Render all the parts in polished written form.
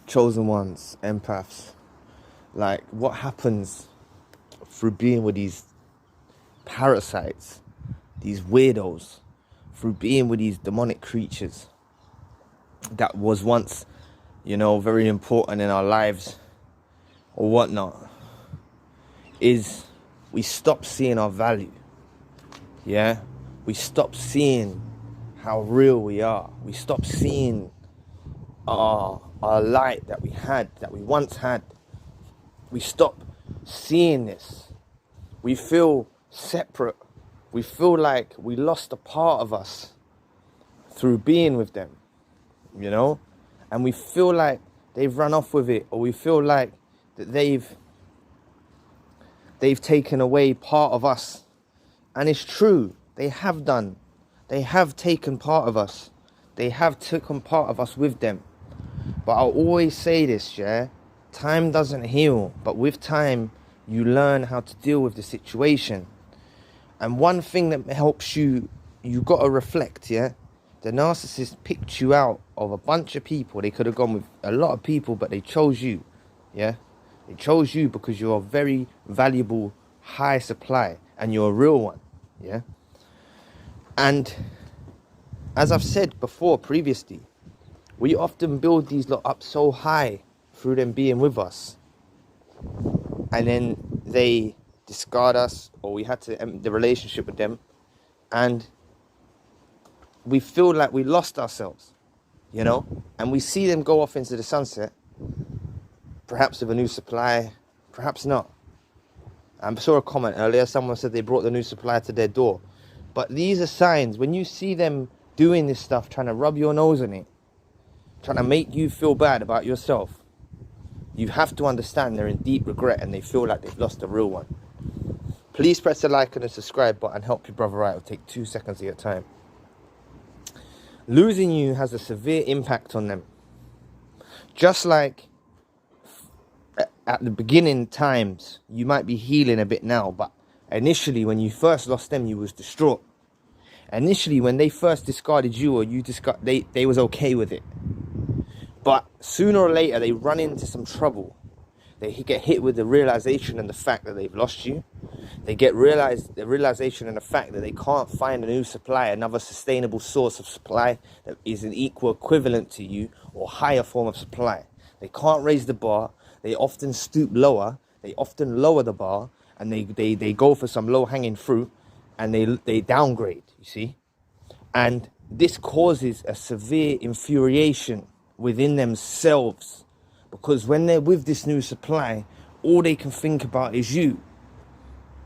chosen ones, empaths, like what happens through being with these parasites, these weirdos, through being with these demonic creatures that was once, very important in our lives or whatnot, is we stop seeing our value. Yeah, we stop seeing how real we are. We stop seeing our light that we once had. We stop seeing this. We feel separate. We feel like we lost a part of us through being with them, and we feel like they've run off with it, or we feel like that they've taken away part of us. And it's true, they have done. They have taken part of us. They have taken part of us with them. But I'll always say this, yeah? Time doesn't heal, but with time, you learn how to deal with the situation. And one thing that helps you got to reflect, yeah? The narcissist picked you out of a bunch of people. They could have gone with a lot of people, but they chose you, yeah? They chose you because you're a very valuable, high supply, and you're a real one, yeah? And as I've said before, previously, we often build these lot up so high through them being with us. And then they discard us, or we had to end the relationship with them. And we feel like we lost ourselves, And we see them go off into the sunset, perhaps with a new supply, perhaps not. I saw a comment earlier, someone said they brought the new supply to their door. But these are signs, when you see them doing this stuff, trying to rub your nose in it, trying to make you feel bad about yourself, you have to understand they're in deep regret and they feel like they've lost a real one. Please press the like and the subscribe button, help your brother out. It'll take 2 seconds of your time. Losing you has a severe impact on them. Just like at the beginning times, you might be healing a bit now, but initially when you first lost them, you was distraught. Initially when they first discarded you, or you they was okay with it. But sooner or later they run into some trouble. They get hit with the realization and the fact that they've lost you. They get the realization and the fact that they can't find a new supply, another sustainable source of supply that is an equal equivalent to you or higher form of supply. They can't raise the bar. They often stoop lower. They often lower the bar, and they go for some low-hanging fruit, and they downgrade, you see. And this causes a severe infuriation within themselves, because when they're with this new supply, all they can think about is you.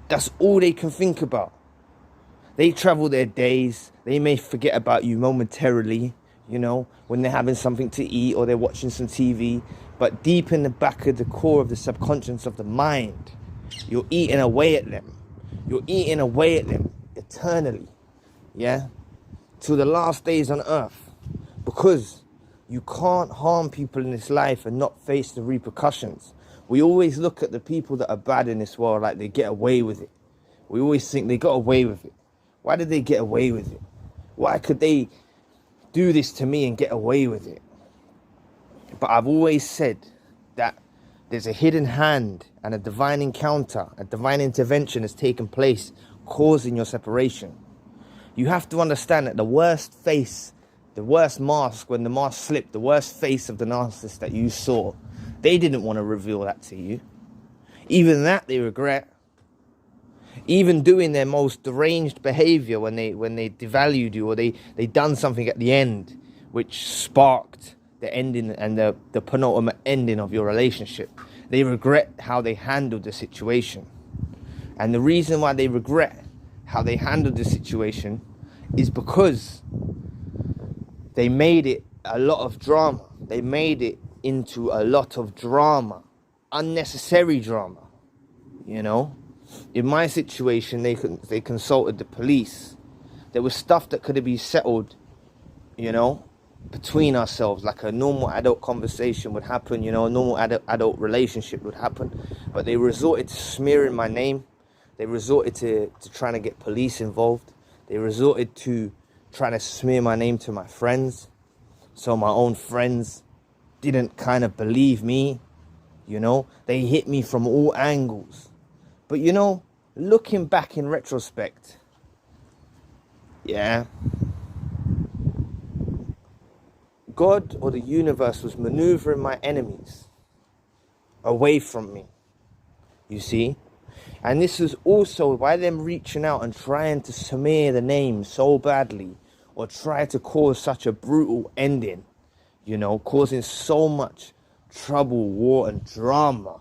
That's all they can think about. They travel their days. They may forget about you momentarily, when they're having something to eat or they're watching some TV. But deep in the back of the core of the subconscious of the mind, you're eating away at them. You're eating away at them eternally, yeah? Till the last days on earth. Because you can't harm people in this life and not face the repercussions. We always look at the people that are bad in this world like they get away with it. We always think they got away with it. Why did they get away with it? Why could they do this to me and get away with it? But I've always said that there's a hidden hand and a divine encounter, a divine intervention has taken place, causing your separation. You have to understand that the worst face, the worst mask, when the mask slipped, the worst face of the narcissist that you saw, they didn't want to reveal that to you. Even that they regret. Even doing their most deranged behavior when they devalued you, or they done something at the end which sparked the ending and the penultimate ending of your relationship. They regret how they handled the situation. And the reason why they regret how they handled the situation is because they made it a lot of drama. They made it into a lot of drama, unnecessary drama, In my situation, they consulted the police. There was stuff that could have been settled, between ourselves, like a normal adult conversation would happen, a normal adult relationship would happen. But they resorted to smearing my name. They resorted to trying to get police involved. They resorted to trying to smear my name to my friends. So my own friends didn't kind of believe me, you know. They hit me from all angles. But, you know, looking back in retrospect, yeah, God or the universe was maneuvering my enemies away from me, you see. And this was also by them reaching out and trying to smear the name so badly, or try to cause such a brutal ending, you know, causing so much trouble, war and drama.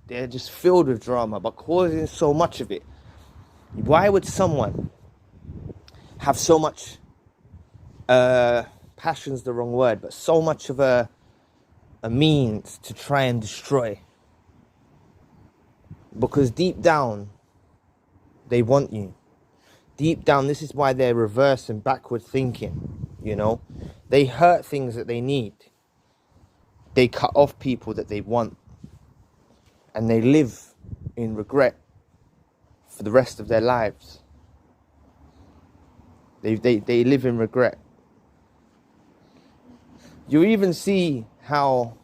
They're just filled with drama, but causing so much of it. Why would someone have so much, passion's the wrong word, but so much of a means to try and destroy? Because deep down, they want you. Deep down, this is why they're reverse and backward thinking, you know. They hurt things that they need. They cut off people that they want. And they live in regret for the rest of their lives. They live in regret. You even see how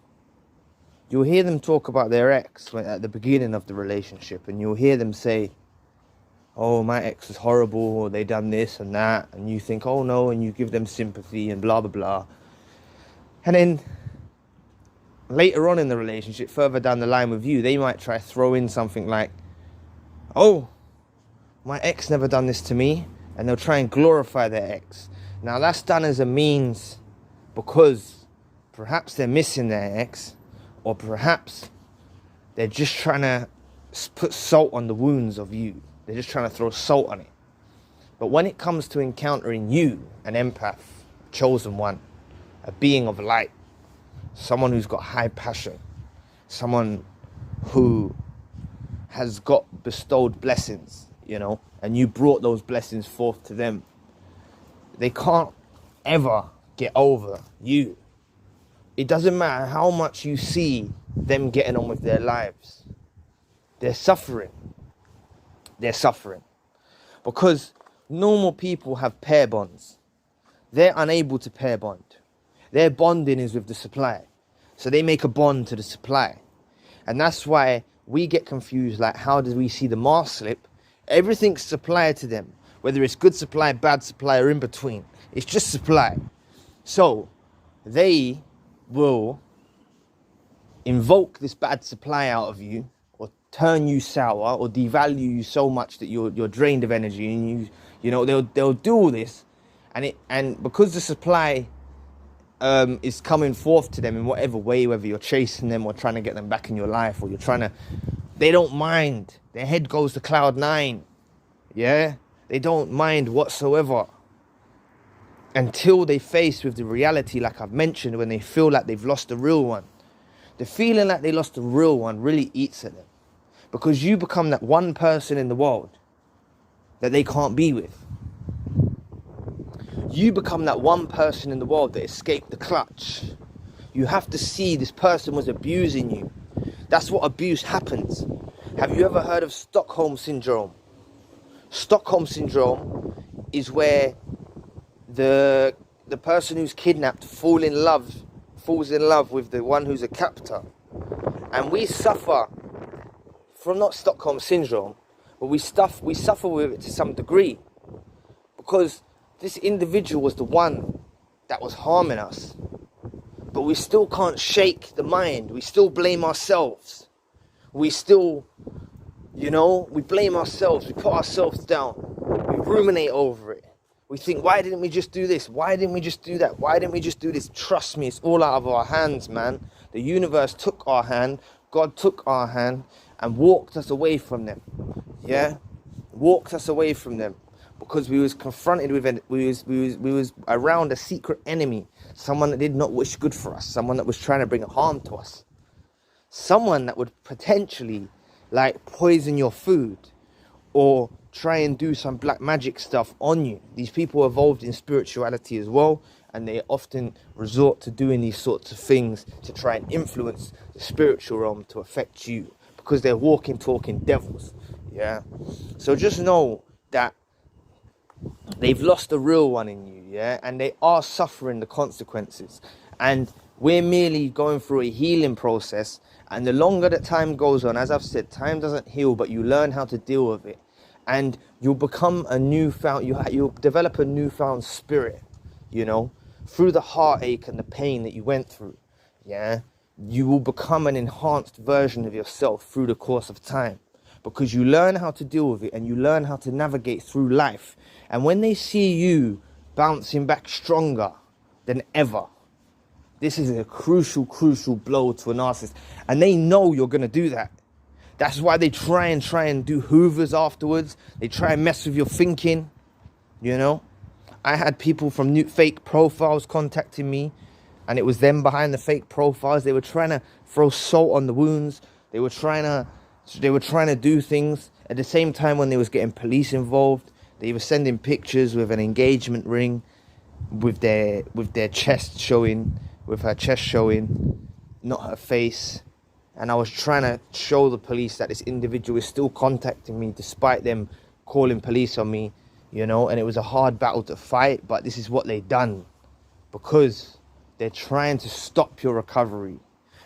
you'll hear them talk about their ex at the beginning of the relationship, and you'll hear them say, oh, my ex is horrible, or they done this and that, and you think, oh no, and you give them sympathy and blah, blah, blah. And then later on in the relationship, further down the line with you, they might try to throw in something like, oh, my ex never done this to me, and they'll try and glorify their ex. Now that's done as a means because perhaps they're missing their ex, or perhaps they're just trying to put salt on the wounds of you. They're just trying to throw salt on it. But when it comes to encountering you, an empath, a chosen one, a being of light, someone who's got high passion, someone who has got bestowed blessings, you know, and you brought those blessings forth to them, they can't ever get over you. It doesn't matter how much you see them getting on with their lives. They're suffering. They're suffering. Because normal people have pair bonds. They're unable to pair bond. Their bonding is with the supply. So they make a bond to the supply. And that's why we get confused, like, how do we see the mask slip? Everything's supply to them. Whether it's good supply, bad supply, or in between. It's just supply. So they will invoke this bad supply out of you, or turn you sour, or devalue you so much that you're drained of energy, and you know they'll do all this, and because the supply is coming forth to them in whatever way, whether you're chasing them or trying to get them back in your life, or they don't mind. Their head goes to cloud 9. Yeah, they don't mind whatsoever. Until they face with the reality, like I've mentioned, when they feel like they've lost the real one. The feeling like they lost the real one really eats at them. Because you become that one person in the world that they can't be with. You become that one person in the world that escaped the clutch. You have to see this person was abusing you. That's what abuse happens. Have you ever heard of Stockholm Syndrome? Stockholm Syndrome is where the person who's kidnapped falls in love with the one who's a captor. And we suffer from not Stockholm Syndrome, but we suffer with it to some degree. Because this individual was the one that was harming us. But we still can't shake the mind. We still blame ourselves. We still, we blame ourselves. We put ourselves down. We ruminate over it. We think, why didn't we just do this? Why didn't we just do that? Why didn't we just do this? Trust me, it's all out of our hands, man. The universe took our hand. God took our hand and walked us away from them. Yeah? Walked us away from them. Because we was confronted with, we was around a secret enemy. Someone that did not wish good for us. Someone that was trying to bring harm to us. Someone that would potentially, poison your food. Or try and do some black magic stuff on you. These people are involved in spirituality as well, and they often resort to doing these sorts of things to try and influence the spiritual realm to affect you, because they're walking, talking devils. Yeah. So just know that they've lost the real one in you, yeah, and they are suffering the consequences. And We're merely going through a healing process, and the longer that time goes on, as I've said, time doesn't heal, but you learn how to deal with it, and you'll become a newfound, you'll develop a newfound spirit, you know, through the heartache and the pain that you went through. Yeah, you will become an enhanced version of yourself through the course of time, because you learn how to deal with it and you learn how to navigate through life. And when they see you bouncing back stronger than ever, this is a crucial blow to a narcissist. And they know you're going to do that. That's why they try and do hoovers afterwards. They try and mess with your thinking, you know. I had people from new fake profiles contacting me, and it was them behind the fake profiles. They were trying to throw salt on the wounds. They were trying to do things. At the same time, when they was getting police involved, they were sending pictures with an engagement ring, with their chest showing, with her chest showing, not her face. And I was trying to show the police that this individual is still contacting me despite them calling police on me, you know. And it was a hard battle to fight, but this is what they done, because they're trying to stop your recovery.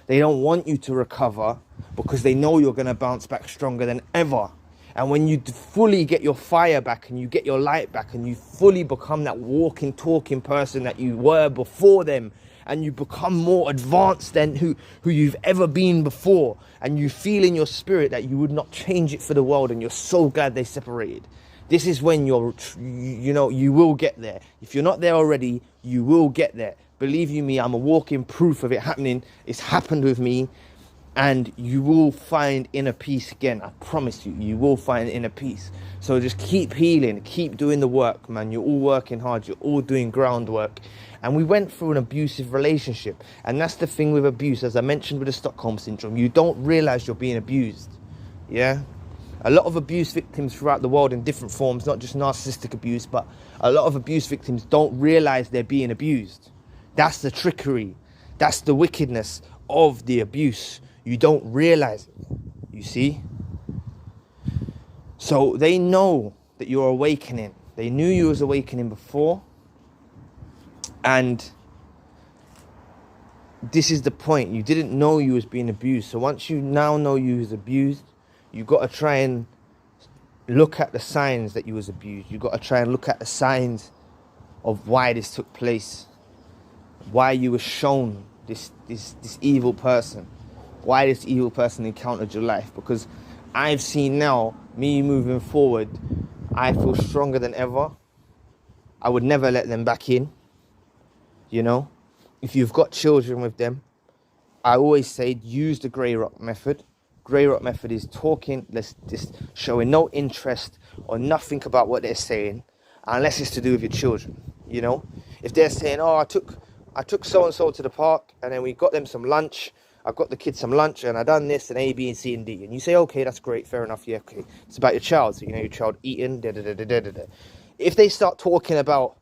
They don't want you to recover, because they know you're going to bounce back stronger than ever. And when you fully get your fire back and you get your light back and you fully become that walking, talking person that you were before them, and you become more advanced than who you've ever been before, and you feel in your spirit that you would not change it for the world, and you're so glad they separated, this is when you will get there. If you're not there already, you will get there. Believe you me, I'm a walking proof of it happening. It's happened with me. And you will find inner peace again. I promise you, you will find inner peace. So just keep healing, keep doing the work, man. You're all working hard, you're all doing groundwork. And we went through an abusive relationship. And that's the thing with abuse, as I mentioned with the Stockholm Syndrome. You don't realize you're being abused. Yeah? A lot of abuse victims throughout the world in different forms, not just narcissistic abuse, but a lot of abuse victims don't realize they're being abused. That's the trickery. That's the wickedness of the abuse. You don't realize it, you see? So they know that you're awakening. They knew you was awakening before. And this is the point. You didn't know you was being abused. So once you now know you was abused, you got to try and look at the signs that you was abused. You got to try and look at the signs of why this took place. Why you were shown this evil person. Why this evil person encountered your life. Because I've seen now, me moving forward, I feel stronger than ever. I would never let them back in. You know, if you've got children with them, I always say use the grey rock method. Grey rock method is talking, just showing no interest or nothing about what they're saying, unless it's to do with your children. You know, if they're saying, oh, I took so and so to the park, and then we got them some lunch. I got the kids some lunch, and I done this and A, B, and C, and D. And you say, okay, that's great, fair enough. Yeah, okay. It's about your child, so you know your child eating. If they start talking about,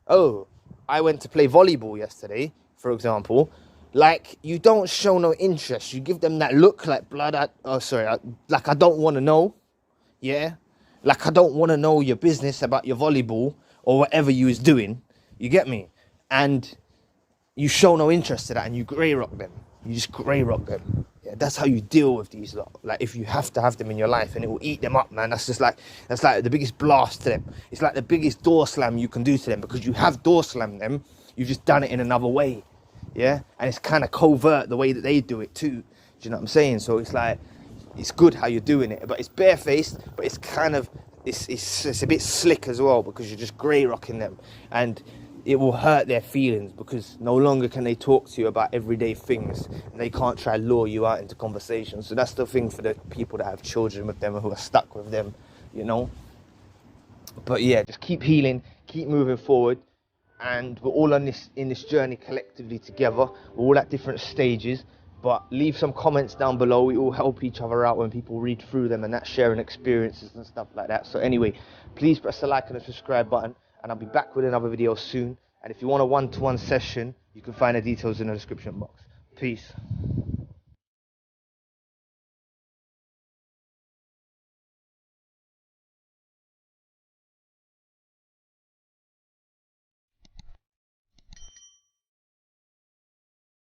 oh, I went to play volleyball yesterday, for example, like, you don't show no interest. You give them that look like like I don't want to know. Yeah, like I don't want to know your business about your volleyball or whatever you was doing. You get me? And you show no interest to that, and you grey rock them. You just grey rock them. Yeah, that's how you deal with these lot. Like, if you have to have them in your life, and it will eat them up, man. That's like the biggest blast to them. It's like the biggest door slam you can do to them, because you have door slammed them. You've just done it in another way. Yeah, and it's kind of covert the way that they do it too. Do you know what I'm saying? So it's like, it's good how you're doing it, but it's barefaced, but it's kind of it's a bit slick as well, because you're just grey rocking them, and it will hurt their feelings, because no longer can they talk to you about everyday things, and they can't try to lure you out into conversations. So that's the thing for the people that have children with them and who are stuck with them, you know. But yeah, just keep healing, keep moving forward, and we're all in this journey collectively together. We're all at different stages, but leave some comments down below. We all help each other out when people read through them, and that's sharing experiences and stuff like that. So anyway, please press the like and the subscribe button, and I'll be back with another video soon. And if you want a one-to-one session, you can find the details in the description box. Peace.